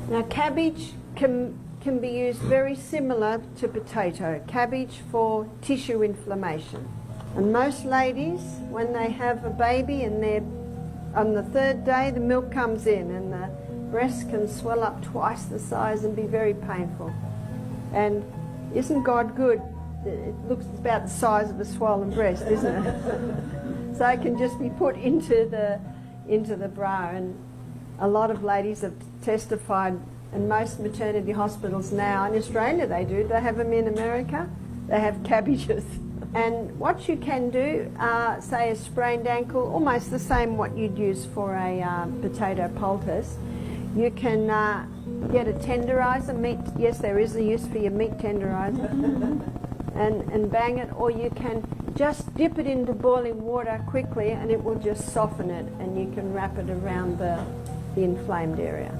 Now cabbage can be used very similar to potato. Cabbage for tissue inflammation. And most ladies, when they have a baby and they're on the third day, the milk comes in and the breast can swell up twice the size and be very painful. And isn't God good? It looks about the size of a swollen breast, isn't it? So it can just be put into the bra. And a lot of ladies have testified, and most maternity hospitals now, in Australia they do, they have them in America, they have cabbages. And what you can do, say a sprained ankle, almost the same what you'd use for a potato poultice, you can get a tenderizer, meat, yes there is a use for your meat tenderizer, and bang it, or you can just dip it into boiling water quickly and it will just soften it, and you can wrap it around the inflamed area.